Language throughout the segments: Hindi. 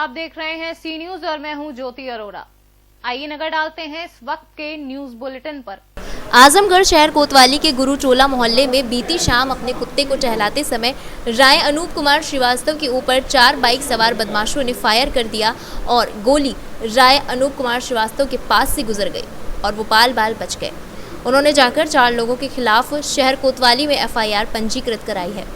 आप देख रहे हैं सी न्यूज और मैं हूं ज्योति अरोड़ा। आइए नजर डालते हैं इस वक्त के न्यूज बुलेटिन पर। आजमगढ़ शहर कोतवाली के गुरुचोला मोहल्ले में बीती शाम अपने कुत्ते को टहलाते समय राय अनूप कुमार श्रीवास्तव के ऊपर 4 बाइक सवार बदमाशों ने फायर कर दिया और गोली राय अनूप कुमार श्रीवास्तव के पास से गुजर गई और वो बाल बाल बच गए। उन्होंने जाकर 4 लोगों के खिलाफ शहर कोतवाली में FIR पंजीकृत कराई है।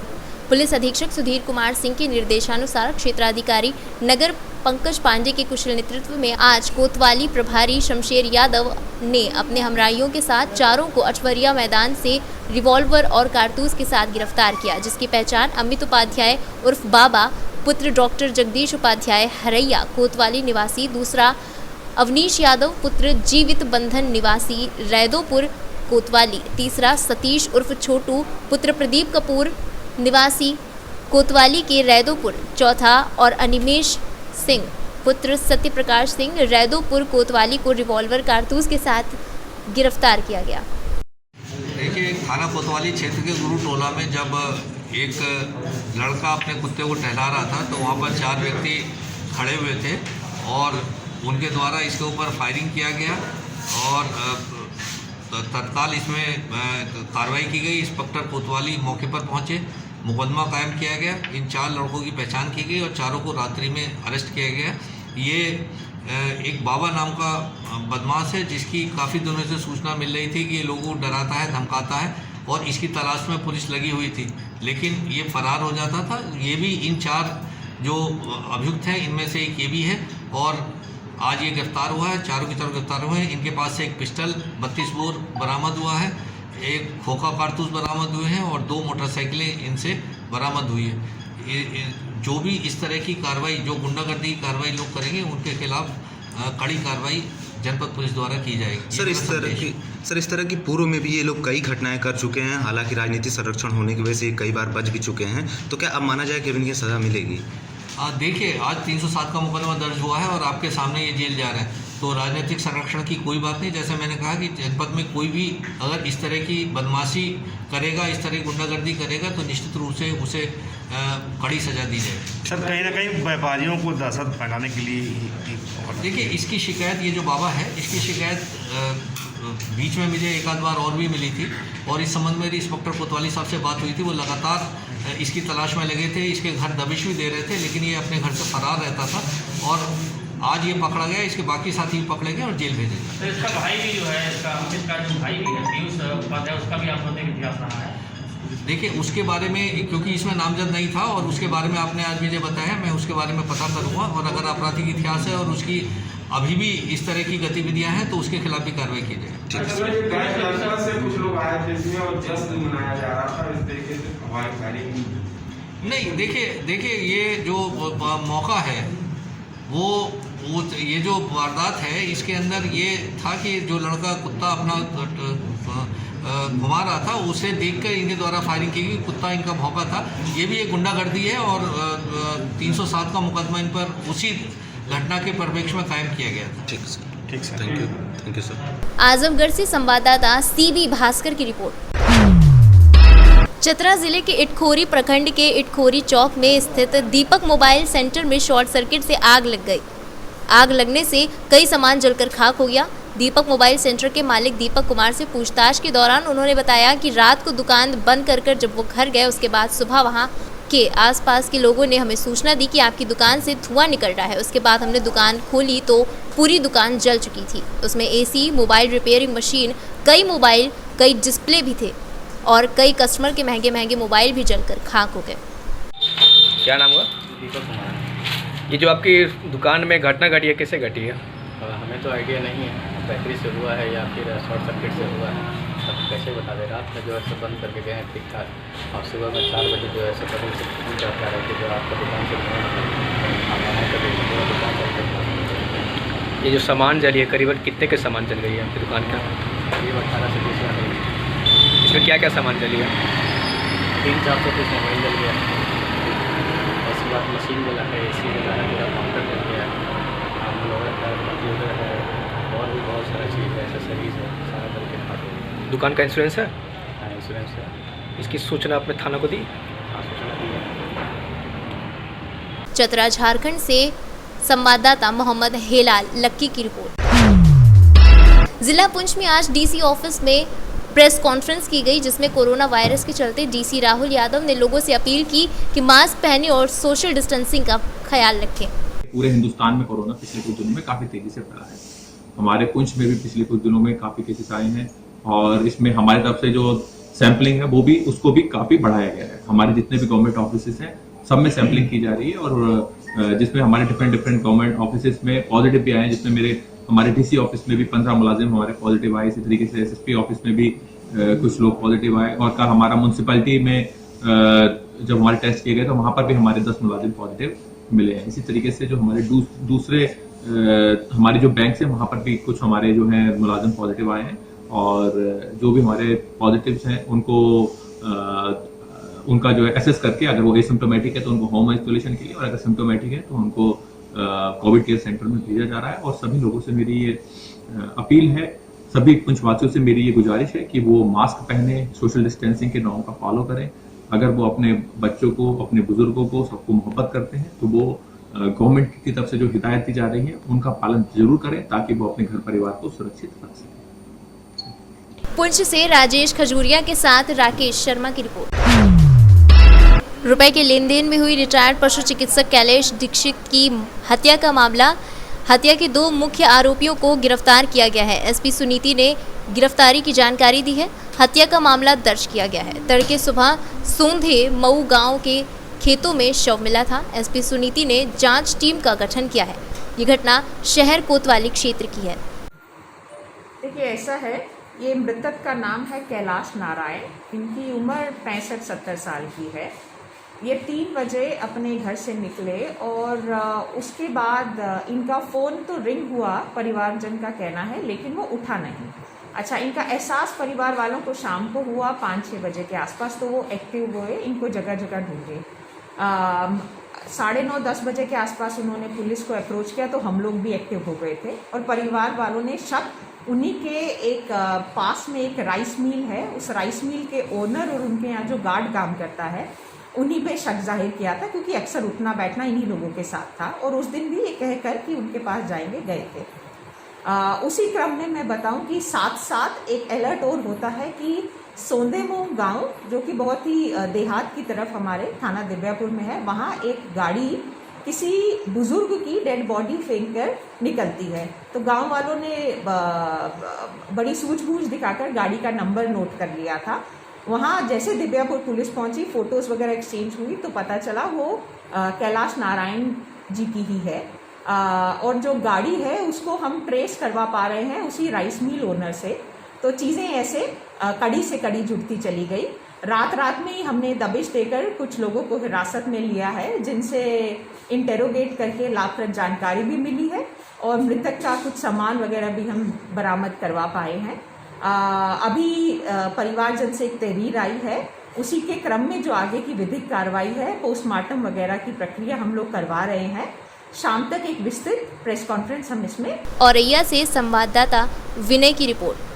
पुलिस अधीक्षक सुधीर कुमार सिंह के निर्देशानुसार क्षेत्राधिकारी नगर पंकज पांडे के कुशल नेतृत्व में आज कोतवाली प्रभारी शमशेर यादव ने अपने हमराइयों के साथ चारों को अचवरिया मैदान से रिवॉल्वर और कारतूस के साथ गिरफ्तार किया, जिसकी पहचान अमित उपाध्याय उर्फ बाबा पुत्र डॉक्टर जगदीश उपाध्याय हरैया कोतवाली निवासी, दूसरा अवनीश यादव पुत्र जीवित बंधन निवासी रैदोपुर कोतवाली, तीसरा सतीश उर्फ छोटू पुत्र प्रदीप कपूर निवासी कोतवाली के रैदोपुर, चौथा और अनिमेश सिंह पुत्र सत्य प्रकाश सिंह रैदोपुर कोतवाली को रिवॉल्वर कारतूस के साथ गिरफ्तार किया गया। देखिए, थाना कोतवाली क्षेत्र के गुरुटोला में जब एक लड़का अपने कुत्ते को टहला रहा था तो वहाँ पर 4 व्यक्ति खड़े हुए थे और उनके द्वारा इसके ऊपर फायरिंग किया गया और तत्काल इसमें कार्रवाई की गई। इंस्पेक्टर कोतवाली मौके पर पहुंचे, मुकदमा कायम किया गया। इन 4 लड़कों की पहचान की गई और चारों को रात्रि में अरेस्ट किया गया। ये एक बाबा नाम का बदमाश है जिसकी काफ़ी दिनों से सूचना मिल रही थी कि ये लोगों को डराता है, धमकाता है और इसकी तलाश में पुलिस लगी हुई थी, लेकिन ये फरार हो जाता था। ये भी इन 4 जो अभियुक्त हैं इनमें से एक ये भी है और आज ये गिरफ्तार हुआ है। चारों की तरफ गिरफ्तार हुए हैं। इनके पास से एक पिस्टल 32 बोर बरामद हुआ है, एक खोखा कारतूस बरामद हुए हैं और 2 मोटरसाइकिलें इनसे बरामद हुई है। जो भी इस तरह की कार्रवाई, जो गुंडागर्दी की कार्रवाई लोग करेंगे उनके खिलाफ कड़ी कार्रवाई जनपद पुलिस द्वारा की जाएगी। सर इस तरह की पूर्व में भी ये लोग कई घटनाएं कर चुके हैं, हालांकि राजनीतिक संरक्षण होने की वजह से कई बार बच भी चुके हैं, तो क्या अब माना जाए कि इन्हें सज़ा मिलेगी? देखिए, आज 307 का मुकदमा दर्ज हुआ है और आपके सामने ये जेल जा रहे हैं, तो राजनीतिक संरक्षण की कोई बात नहीं। जैसे मैंने कहा कि जनपद में कोई भी अगर इस तरह की बदमाशी करेगा, इस तरह की गुंडागर्दी करेगा तो निश्चित रूप से उसे कड़ी सजा दी जाएगी। सर, कहीं ना कहीं व्यापारियों को दहशत फैलाने के लिए देखिए, इसकी शिकायत, ये जो बाबा है इसकी शिकायत बीच में मुझे एक आध बार और भी मिली थी और इस संबंध में मेरी इंस्पेक्टर कोतवाली साहब से बात हुई थी। वो लगातार इसकी तलाश में लगे थे, इसके घर दबिश भी दे रहे थे, लेकिन ये अपने घर से फरार रहता था और आज ये पकड़ा गया। इसके बाकी साथी भी पकड़े गए और जेल भेजे गए। तो इसका भाई भी जो है, इसका अमित का जो भाई भी है पीयूष उपाध्याय, उसका भी आपने इतिहास रहा है। देखिए, उसके बारे में, क्योंकि इसमें नामजद नहीं था और उसके बारे में आपने आज मुझे बताया, मैं उसके बारे में पता करूँगा और अगर आपराधिक इतिहास है और उसकी अभी भी इस तरह की गतिविधियां हैं तो उसके खिलाफ भी कार्रवाई की जाए। कुछ लोग आए थे इसमें और जश्न मनाया जा रहा था, इस तरीके से नहीं, देखिए ये जो मौका है वो ये जो वारदात है इसके अंदर ये था कि जो लड़का कुत्ता अपना घुमा रहा था उसे देखकर इनके द्वारा फायरिंग की गई। कुत्ता इनका भौंका था। ये भी एक गुंडागर्दी है और 307 का मुकदमा इन पर उसी घटना के परिप्रेक्ष्य में कायम किया गया था। ठीक sir, thank you sir. Azamgarh से संवाददाता CB भास्कर की रिपोर्ट। चतरा जिले के इटखोरी प्रखंड के इटखोरी चौक में स्थित दीपक मोबाइल सेंटर में शॉर्ट सर्किट से आग लग गई। आग लगने से कई सामान जलकर खाक हो गया। दीपक मोबाइल सेंटर के मालिक दीपक कुमार से पूछताछ के दौरान उन्होंने बताया कि रात को दुकान बंद कर जब वो घर गए उसके बाद सुबह वहां के आसपास के लोगों ने हमें सूचना दी कि आपकी दुकान से धुआं निकल रहा है। उसके बाद हमने दुकान खोली तो पूरी दुकान जल चुकी थी। उसमें AC, मोबाइल रिपेयरिंग मशीन, कई मोबाइल, कई डिस्प्ले भी थे और कई कस्टमर के महंगे महंगे मोबाइल भी जलकर खाक हो गए। क्या नाम हुआ? दीपक कुमार। ये जो आपकी दुकान में घटना घटी है, कैसे घटी है? हमें तो आइडिया नहीं है, बैटरी से हुआ है या फिर शॉर्ट सर्किट से हुआ है, सब कैसे बता दे। रात में जो है सब बंद करके गए हैं ठीक ठाक और सुबह में 4 बजे जो है सब बदल से फोन करता है कि जो आपका दुकान से ये जो सामान जली है, करीबन कितने के सामान जल गई है आपकी दुकान का? करीब 18 से 20 लाख। इसमें क्या क्या सामान जली है? 300-400 पीस मोबाइल जल गया, ऐसी बात मशीन जला है, AC जला है, पूरा काउंटर जल गया, कंप्यूटर है और भी बहुत सारा चीज़ है, एसेसरीज है, सारा करके खाते। दुकान का इंश्योरेंस है? हाँ, इंश्योरेंस है। इसकी सूचना आपने थाना को दी? हाँ, सूचना दी है। चतरा झारखंड से संवाददाता मोहम्मद हेलाल लक्की की रिपोर्ट। जिला पुंछ में आज डीसी ऑफिस में प्रेस कॉन्फ्रेंस की गई, जिसमें कोरोना वायरस के चलते डीसी राहुल यादव ने लोगों से अपील की कि मास्क पहने और सोशल डिस्टेंसिंग का ख्याल रखें। पूरे हिंदुस्तान में कोरोना पिछले कुछ दिनों में काफ़ी तेजी से फैला है। हमारे पुंछ में भी पिछले कुछ दिनों में काफ़ी केसेस आए हैं और इसमें हमारी तरफ से जो सैंपलिंग है वो भी उसको भी काफ़ी बढ़ाया गया है। हमारे जितने भी गवर्नमेंट ऑफिस हैं सब में सैंपलिंग की जा रही है और जिसमें हमारे डिफरेंट गवर्नमेंट ऑफिस में पॉजिटिव भी आए हैं, जिसमें हमारे डीसी ऑफिस में भी 15 मुलाजिम हमारे पॉजिटिव आए। इसी तरीके से एसएसपी ऑफिस में भी कुछ लोग पॉजिटिव आए और कल हमारा म्यूनसिपैलिटी में जब हमारे टेस्ट किए गए तो वहाँ पर भी हमारे 10 मुलाजिम पॉजिटिव मिले हैं। इसी तरीके से जो हमारे दूसरे हमारे जो बैंक है वहाँ पर भी कुछ हमारे जो हैं मुलाजिम पॉजिटिव आए हैं और जो भी हमारे पॉजिटिव्स हैं उनको उनका जो है एसेस करके अगर वो एसिम्प्टोमेटिक है तो उनको होम आइसोलेशन के लिए और अगर सिम्प्टोमेटिक है तो उनको कोविड केयर सेंटर में भेजा जा रहा है। और सभी लोगों से मेरी ये अपील है, सभी पुंछवासियों से मेरी ये गुजारिश है कि वो मास्क पहने, सोशल डिस्टेंसिंग के नॉर्म का फॉलो करें। अगर वो अपने बच्चों को, अपने बुजुर्गों को, सबको मोहब्बत करते हैं तो वो गवर्नमेंट की तरफ से जो हिदायत दी जा रही है उनका पालन जरूर करें ताकि वो अपने घर परिवार को सुरक्षित रख सकें। पुंछ से राजेश खजूरिया के साथ राकेश शर्मा की रिपोर्ट। रुपए के लेन देन में हुई रिटायर्ड पशु चिकित्सक कैलेश दीक्षित की हत्या का मामला, हत्या के 2 मुख्य आरोपियों को गिरफ्तार किया गया है। एसपी सुनीति ने गिरफ्तारी की जानकारी दी है। हत्या का मामला दर्ज किया गया है। तड़के सुबह सोंधे मऊ गांव के खेतों में शव मिला था। एसपी सुनीति ने जांच टीम का गठन किया है। ये घटना शहर कोतवाली क्षेत्र की है। देखिए ऐसा है, ये मृतक का नाम है कैलाश नारायण। इनकी उम्र 65-70 साल की है। ये 3 बजे अपने घर से निकले और उसके बाद इनका फ़ोन तो रिंग हुआ, परिवारजन का कहना है, लेकिन वो उठा नहीं। अच्छा, इनका एहसास परिवार वालों को शाम को हुआ 5-6 बजे के आसपास, तो वो एक्टिव हुए, इनको जगह जगह ढूंढे। 9:30-10 बजे के आसपास उन्होंने पुलिस को अप्रोच किया तो हम लोग भी एक्टिव हो गए थे और परिवार वालों ने शक उन्हीं के एक पास में एक राइस मिल है, उस राइस मिल के ओनर और उनके यहाँ जो गार्ड काम करता है उन्हीं पे शक जाहिर किया था, क्योंकि अक्सर उठना बैठना इन्हीं लोगों के साथ था और उस दिन भी ये कहकर कि उनके पास जाएंगे गए थे। उसी क्रम में मैं बताऊं कि साथ साथ एक अलर्ट और होता है कि सोंदेमो गांव, जो कि बहुत ही देहात की तरफ हमारे थाना दिव्यापुर में है, वहाँ एक गाड़ी किसी बुजुर्ग की डेड बॉडी फेंक कर निकलती है। तो गांव वालों ने बड़ी सूझबूझ दिखाकर गाड़ी का नंबर नोट कर लिया था। वहाँ जैसे दिव्यापुर पुलिस पहुंची, फोटोज वगैरह एक्सचेंज हुई तो पता चला वो कैलाश नारायण जी की ही है। और जो गाड़ी है उसको हम ट्रेस करवा पा रहे हैं उसी राइस मिल ओनर से। तो चीज़ें ऐसे कड़ी से कड़ी जुड़ती चली गई। रात में ही हमने दबिश देकर कुछ लोगों को हिरासत में लिया है, जिनसे इंटेरोगेट करके लाभप्रद जानकारी भी मिली है और मृतक का कुछ सामान वगैरह भी हम बरामद करवा पाए हैं। अभी परिवारजन से एक तहरीर आई है, उसी के क्रम में जो आगे की विधिक कार्रवाई है, पोस्टमार्टम वगैरह की प्रक्रिया हम लोग करवा रहे हैं। शाम तक एक विस्तृत प्रेस कॉन्फ्रेंस हम इसमें। औरैया से संवाददाता विनय की रिपोर्ट।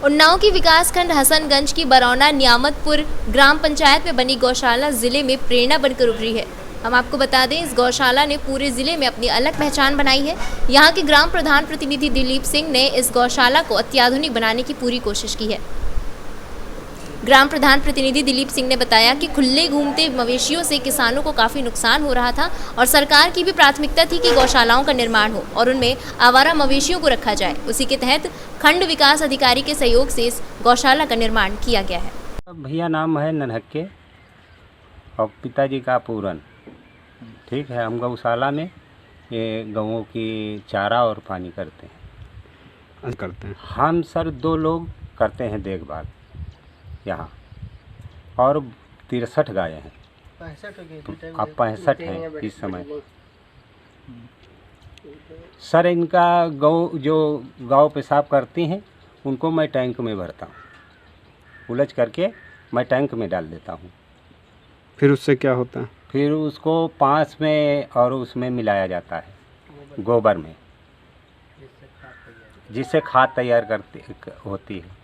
उन्नाव की विकासखंड हसनगंज की बरौना नियामतपुर ग्राम पंचायत में बनी गौशाला जिले में प्रेरणा बनकर उभरी है। हम आपको बता दें, इस गौशाला ने पूरे जिले में अपनी अलग पहचान बनाई है। यहाँ के ग्राम प्रधान प्रतिनिधि दिलीप सिंह ने इस गौशाला को अत्याधुनिक बनाने की पूरी कोशिश की है। ग्राम प्रधान प्रतिनिधि दिलीप सिंह ने बताया कि खुले घूमते मवेशियों से किसानों को काफ़ी नुकसान हो रहा था और सरकार की भी प्राथमिकता थी कि गौशालाओं का निर्माण हो और उनमें आवारा मवेशियों को रखा जाए। उसी के तहत खंड विकास अधिकारी के सहयोग से इस गौशाला का निर्माण किया गया है। भैया नाम है नन्हक्के और पिताजी का पूरन। ठीक है, हम गौशाला में ये गौओं की चारा और पानी करते हैं। हम सर 2 लोग करते हैं देखभाल यहाँ, और 63 गायें हैं। 65 हैं इस समय। सर इनका जो गाँव पेशाब करती हैं उनको मैं टैंक में भरता हूँ, उलझ करके मैं टैंक में डाल देता हूँ। फिर उससे क्या होता है? फिर उसको पाँच में और उसमें मिलाया जाता है गोबर में, जिससे खाद तैयार होती है।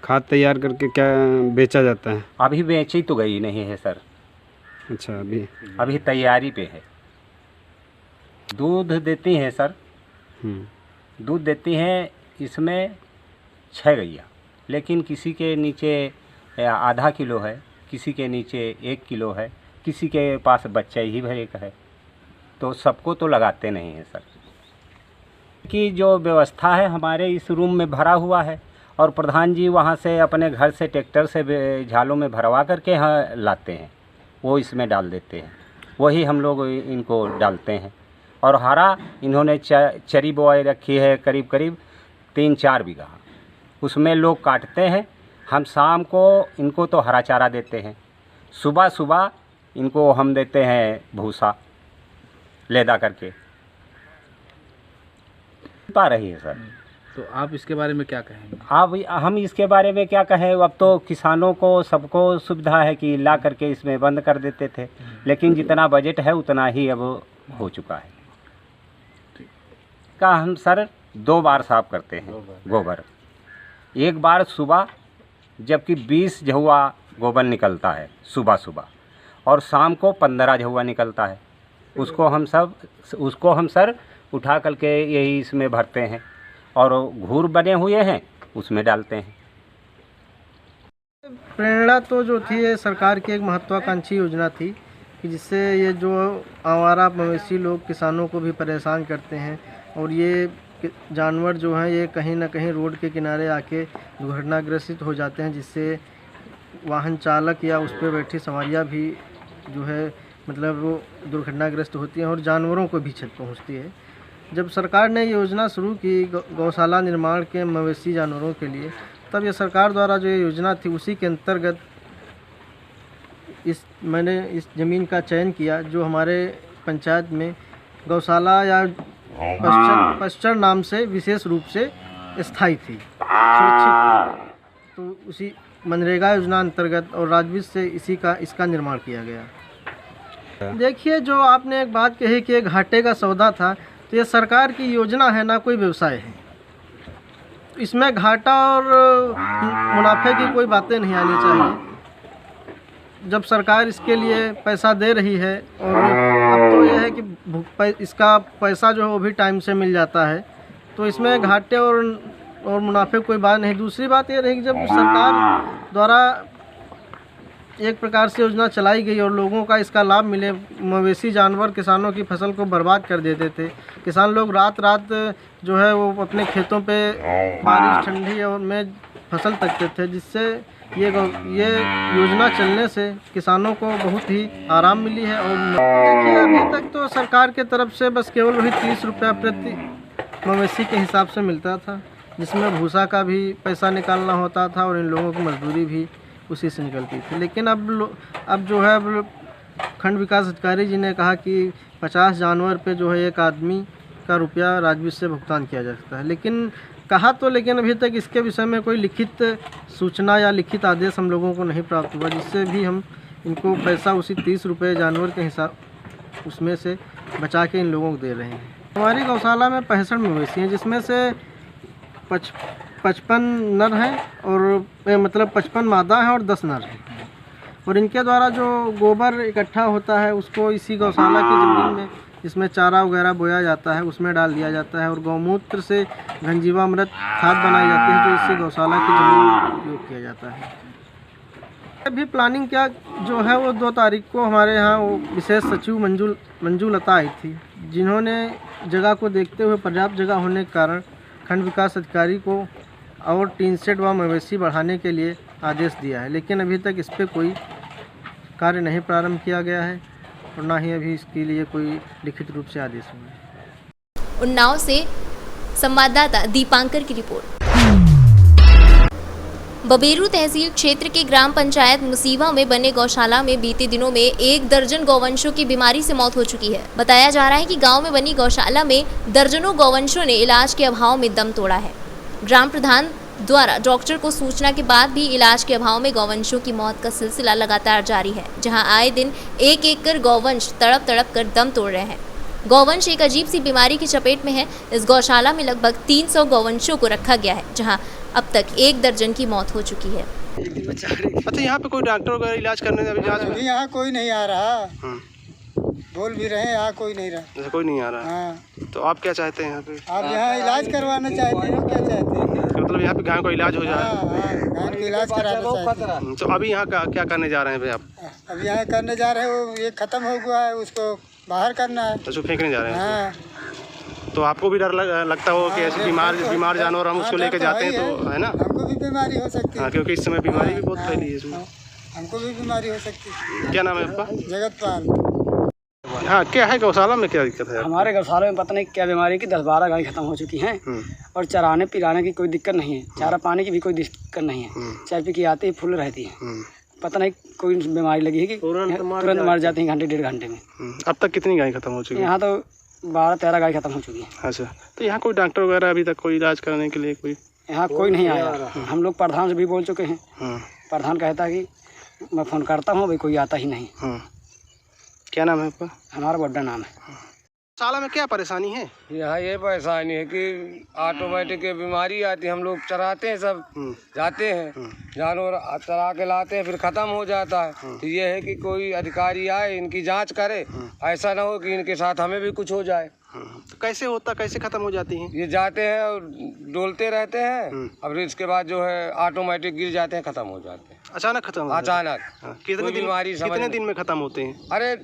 खाद तैयार करके क्या बेचा जाता है? अभी बेची तो गई नहीं है सर। अच्छा, अभी तैयारी पे है। दूध देती हैं सर, दूध देती हैं इसमें 6 गैया, लेकिन किसी के नीचे आधा किलो है, किसी के नीचे 1 किलो है, किसी के पास बच्चा ही भर का है, तो सबको तो लगाते नहीं हैं सर। कि जो व्यवस्था है हमारे इस रूम में भरा हुआ है और प्रधान जी वहाँ से अपने घर से ट्रैक्टर से झालों में भरवा करके यहाँ लाते हैं, वो इसमें डाल देते हैं, वही हम लोग इनको डालते हैं। और हरा इन्होंने चरी बोआई रखी है करीब करीब 3-4 बीघा, उसमें लोग काटते हैं। हम शाम को इनको तो हरा चारा देते हैं, सुबह सुबह इनको हम देते हैं भूसा लेदा करके। पा रही है सर। तो आप इसके बारे में क्या कहेंगे? अब हम इसके बारे में क्या कहें, अब तो किसानों को सबको सुविधा है कि ला करके इसमें बंद कर देते थे, लेकिन जितना बजट है उतना ही अब हो चुका है। का हम सर 2 बार साफ करते हैं गोबर, एक बार सुबह जबकि 20 झौआ गोबर निकलता है सुबह सुबह, और शाम को 15 झौआ निकलता है। उसको हम सर उठा करके यही इसमें भरते हैं और घूर बने हुए हैं उसमें डालते हैं। प्रेरणा तो जो थी ये सरकार की एक महत्वाकांक्षी योजना थी कि जिससे ये जो आवारा मवेशी लोग किसानों को भी परेशान करते हैं और ये जानवर जो हैं ये कहीं ना कहीं रोड के किनारे आके दुर्घटनाग्रस्त हो जाते हैं, जिससे वाहन चालक या उस पर बैठी सवारियाँ भी जो है मतलब वो दुर्घटनाग्रस्त होती हैं और जानवरों को भी क्षति पहुँचती है। जब सरकार ने योजना शुरू की गौशाला निर्माण के मवेशी जानवरों के लिए, तब ये सरकार द्वारा जो ये योजना थी उसी के अंतर्गत मैंने इस ज़मीन का चयन किया जो हमारे पंचायत में गौशाला या पश्चर नाम से विशेष रूप से स्थायी थी, सुरक्षित थी। तो उसी मनरेगा योजना अंतर्गत और राजवित्त से इसका निर्माण किया गया। देखिए, जो आपने एक बात कही कि एक घाटे का सौदा था, तो ये सरकार की योजना है, ना कोई व्यवसाय है। इसमें घाटा और मुनाफे की कोई बातें नहीं आनी चाहिए। जब सरकार इसके लिए पैसा दे रही है और अब तो यह है कि इसका पैसा जो है वो भी टाइम से मिल जाता है, तो इसमें घाटे और मुनाफे कोई बात नहीं। दूसरी बात ये रही कि जब सरकार द्वारा एक प्रकार से योजना चलाई गई और लोगों का इसका लाभ मिले, मवेशी जानवर किसानों की फसल को बर्बाद कर देते थे। किसान लोग रात रात जो है वो अपने खेतों पे बारिश ठंडी और में फसल तकते थे, जिससे ये योजना चलने से किसानों को बहुत ही आराम मिली है। और देखिए, अभी तक तो सरकार के तरफ से बस केवल वही 30 रुपया प्रति मवेशी के हिसाब से मिलता था, जिसमें भूसा का भी पैसा निकालना होता था और इन लोगों की मजदूरी भी उसी से निकलती थी। लेकिन अब जो है खंड विकास अधिकारी जी ने कहा कि 50 जानवर पे जो है एक आदमी का रुपया राजवित्त से भुगतान किया जा सकता है। लेकिन अभी तक इसके विषय में कोई लिखित सूचना या लिखित आदेश हम लोगों को नहीं प्राप्त हुआ, जिससे भी हम इनको पैसा उसी 30 रुपये जानवर के हिसाब उसमें से बचा के इन लोगों को दे रहे हैं। हमारी गौशाला में 65 मवेशी हैं, जिसमें से 55 नर हैं और मतलब 55 मादा हैं और 10 नर हैं। और इनके द्वारा जो गोबर इकट्ठा होता है उसको इसी गौशाला की ज़मीन में, जिसमें चारा वगैरह बोया जाता है, उसमें डाल दिया जाता है और गौमूत्र से घनजीवामृत खाद बनाई जाती है, जो इसी गौशाला की ज़मीन में उपयोग किया जाता है। अभी प्लानिंग क्या जो है वो 2 तारीख को हमारे यहाँ वो विशेष सचिव मंजू लता आई थी, जिन्होंने जगह को देखते हुए पर्याप्त जगह होने के कारण खंड विकास अधिकारी को और टीन शेड व मवेशी बढ़ाने के लिए आदेश दिया है। लेकिन अभी तक इस पर कोई कार्य नहीं प्रारंभ किया गया है और ना ही अभी इसके लिए कोई लिखित रूप से आदेश हुआ है। उन्नाव से संवाददाता दीपांकर की रिपोर्ट। बबेरू तहसील क्षेत्र के ग्राम पंचायत मुसीवा में बने गौशाला में बीते दिनों में 1 दर्जन गौवंशों की बीमारी से मौत हो चुकी है। बताया जा रहा है कि गांव में बनी गौशाला में दर्जनों गौवंशों ने इलाज के अभाव में दम तोड़ा है। ग्राम प्रधान द्वारा डॉक्टर को सूचना के बाद भी इलाज के अभाव में गौवंशों की मौत का सिलसिला लगातार जारी है, जहां आए दिन एक कर गौवंश तड़प कर दम तोड़ रहे हैं। गौवंश एक अजीब सी बीमारी की चपेट में है। इस गौशाला में लगभग 300 गौवंशों को रखा गया है, जहां अब तक 1 दर्जन की मौत हो चुकी है। अच्छा, यहाँ पे कोई डॉक्टर वगैरह इलाज करने अभी यहाँ कोई नहीं आ रहा। बोल भी रहे हैं, यहाँ कोई नहीं रहा। जैसे कोई नहीं आ रहा है। हाँ। तो आप क्या चाहते हैं यहाँ पे? आप यहाँ इलाज करवाना चाहते हैं, क्या चाहते हैं? मतलब यहाँ पे गायों का इलाज हो जाए? गायों का इलाज कराना चाहते हैं। तो अभी यहाँ क्या करने जा रहे हैं भाई आप? अब यहाँ करने जा रहे हैं, वो ये खत्म हो गया है, उसको बाहर करना है। तो फेंकने जा रहे हैं? हाँ। तो आपको भी डर लगता हो कि ऐसे बीमार जानवर हम उसको लेकर जाते हैं तो, है ना? हमको भी बीमारी हो सकती है। हाँ, क्योंकि इस समय बीमारी भी बहुत फैली है इसमें। हमको भी बीमारी हो सकती है। क्या नाम है आपका? जगतपाल। हाँ, क्या है गौशाला में क्या दिक्कत है? हमारे गौशाला में पता नहीं क्या बीमारी की 10-12 गाय खत्म हो चुकी हैं और चराने पिलाने की कोई दिक्कत नहीं है, चारा पानी की भी कोई दिक्कत नहीं है। चाय की आती है फुल रहती है, पता नहीं कोई बीमारी लगी है कि तुरंत मर जाती है घंटे 1.5 घंटे में। अब तक कितनी गाय खत्म हो चुकी है? यहाँ तो 12-13 गाय खत्म हो चुकी है। अच्छा, तो यहाँ कोई डॉक्टर वगैरह अभी तक कोई इलाज करने के लिए कोई? यहाँ कोई नहीं आया। हम लोग प्रधान से भी बोल चुके हैं, प्रधान कहता है कि मैं फ़ोन करता हूँ, भाई कोई आता ही नहीं। क्या नाम है आपका? हमारा बड्डा नाम है। गौशाला में क्या परेशानी है? यहाँ ये परेशानी है कि ऑटोमेटिक बीमारी आती है। हम लोग चराते हैं, सब जाते हैं, जानवर चरा के लाते हैं, फिर ख़त्म हो जाता है। तो ये है कि कोई अधिकारी आए, इनकी जांच करे, ऐसा ना हो कि इनके साथ हमें भी कुछ हो जाए। तो कैसे होता, कैसे ख़त्म हो जाती हैं? ये जाते हैं और डोलते रहते हैं, अब इसके बाद जो है ऑटोमेटिक गिर जाते हैं, ख़त्म हो जाते हैं। अचानक खत्म? अचानक। कितने दिन में खत्म होते हैं? अरे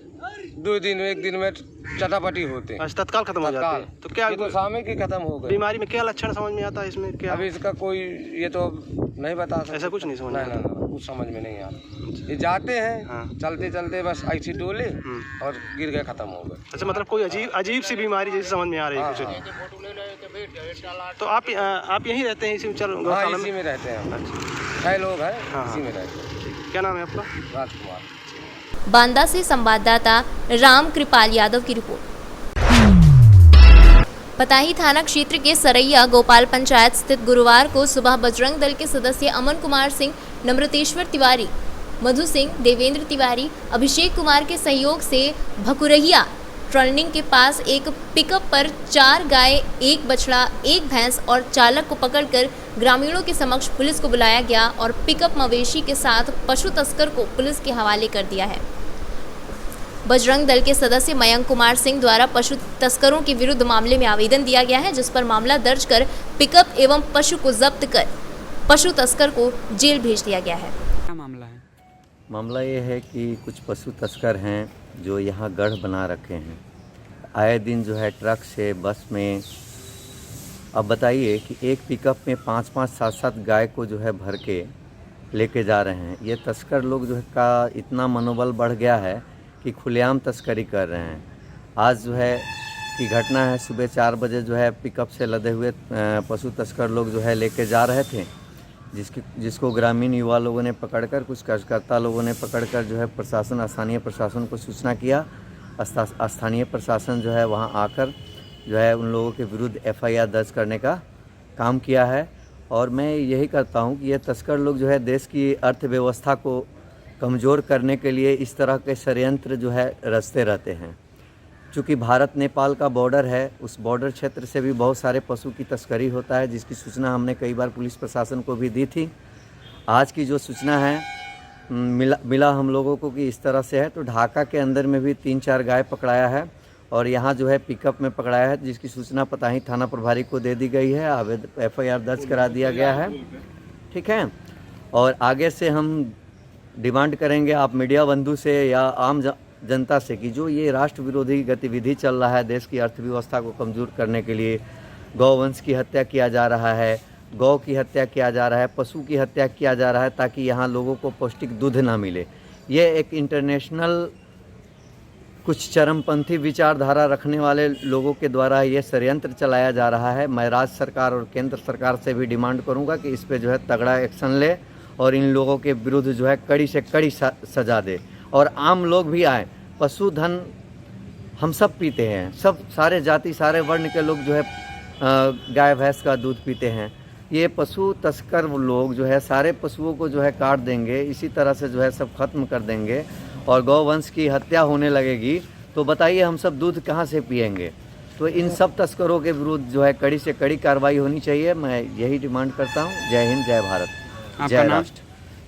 2 दिन 1 दिन में चटापटी होते हैं। अच्छा, तत्काल खत्म हो जाते हैं। तो क्या तो सामने की खत्म हो गई। बीमारी में क्या लक्षण समझ में आता है इसमें? क्या अभी इसका कोई ये तो नहीं बता सकता। ऐसा कुछ नहीं समझ में? नहीं, कुछ समझ में नहीं आता। ये जाते हैं, चलते चलते बस ऐसी डोले और गिर गए, खत्म हो गए। अच्छा, मतलब कोई अजीब सी बीमारी जैसे समझ में आ रही है कुछ? तो आप यहीं रहते हैं इसी में? इसी में रहते हैं, 6 लोग हैं, इसी में रहते हैं। क्या नाम है आपका? राजकुमार। बांदा से संवाददाता राम कृपाल यादव की रिपोर्ट। पताही थाना क्षेत्र के सरैया गोपाल पंचायत स्थित गुरुवार को सुबह बजरंग दल के सदस्य अमन कुमार सिंह, नम्रतेश्वर तिवारी, मधु सिंह, देवेंद्र तिवारी, अभिषेक कुमार के सहयोग से भकुरहिया टर्निंग के पास एक पिकअप पर 4 गाय, 1 बछड़ा, 1 भैंस और चालक को पकड़कर ग्रामीणों के समक्ष पुलिस को बुलाया गया और पिकअप मवेशी के साथ पशु तस्कर को पुलिस के हवाले कर दिया है। बजरंग दल के सदस्य मयंक कुमार सिंह द्वारा पशु तस्करों के विरुद्ध मामले में आवेदन दिया गया है, जिस पर मामला दर्ज कर पिकअप एवं पशु को जब्त कर पशु तस्कर को जेल भेज दिया गया है। क्या मामला है? मामला ये है कि कुछ पशु तस्कर हैं जो यहाँ गढ़ बना रखे हैं। आए दिन जो है ट्रक से, बस में, अब बताइए कि एक पिकअप में 5-5, 7-7 गाय को जो है भर के लेके जा रहे हैं। ये तस्कर लोग जो है का इतना मनोबल बढ़ गया है कि खुलेआम तस्करी कर रहे हैं। आज जो है की घटना है, सुबह 4 बजे जो है पिकअप से लदे हुए पशु तस्कर लोग जो है लेके जा रहे थे, जिसको ग्रामीण युवा लोगों ने पकड़कर, कुछ कार्यकर्ता लोगों ने पकड़कर जो है प्रशासन, स्थानीय प्रशासन को सूचना किया। स्थानीय प्रशासन जो है वहां आकर जो है उन लोगों के विरुद्ध FIR दर्ज करने का काम किया है। और मैं यही करता हूं कि ये तस्कर लोग जो है देश की अर्थव्यवस्था को कमज़ोर करने के लिए इस तरह के षड्यंत्र जो है रचते रहते हैं। चूँकि भारत नेपाल का बॉर्डर है, उस बॉर्डर क्षेत्र से भी बहुत सारे पशु की तस्करी होता है, जिसकी सूचना हमने कई बार पुलिस प्रशासन को भी दी थी। आज की जो सूचना है मिला हम लोगों को कि इस तरह से है, तो ढाका के अंदर में भी 3-4 गाय पकड़ाया है और यहाँ जो है पिकअप में पकड़ाया है, जिसकी सूचना पताही थाना प्रभारी को दे दी गई है। FIR दर्ज करा दिया गया है, ठीक है। और आगे से हम डिमांड करेंगे आप मीडिया बंधु से या आम जनता से कि जो ये राष्ट्र विरोधी गतिविधि चल रहा है, देश की अर्थव्यवस्था को कमज़ोर करने के लिए गौवंश की हत्या किया जा रहा है, गौ की हत्या किया जा रहा है, पशु की हत्या किया जा रहा है ताकि यहाँ लोगों को पौष्टिक दूध ना मिले। ये एक इंटरनेशनल कुछ चरमपंथी विचारधारा रखने वाले लोगों के द्वारा ये षड्यंत्र चलाया जा रहा है। मैं राज्य सरकार और केंद्र सरकार से भी डिमांड करूँगा कि इस पर जो है तगड़ा एक्शन ले और इन लोगों के विरुद्ध जो है कड़ी से कड़ी सजा दे। और आम लोग भी आए, पशुधन हम सब पीते हैं, सब सारे जाति सारे वर्ण के लोग जो है गाय भैंस का दूध पीते हैं। ये पशु तस्कर लोग जो है सारे पशुओं को जो है काट देंगे, इसी तरह से जो है सब खत्म कर देंगे और गौवंश की हत्या होने लगेगी, तो बताइए हम सब दूध कहाँ से पिएंगे। तो इन सब तस्करों के विरुद्ध जो है कड़ी से कड़ी कार्रवाई होनी चाहिए। मैं यही डिमांड करता हूँ। जय हिंद, जय भारत, जय राष्ट्र।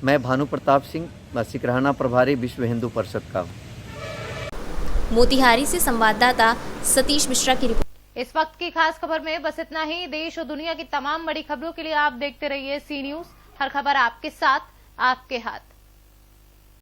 मैं भानु प्रताप सिंह, सिकरहाना प्रभारी, विश्व हिंदू परिषद का। मोतिहारी से संवाददाता सतीश मिश्रा की रिपोर्ट। इस वक्त की खास खबर में बस इतना ही। देश और दुनिया की तमाम बड़ी खबरों के लिए आप देखते रहिए सी न्यूज़। हर खबर आपके साथ, आपके हाथ।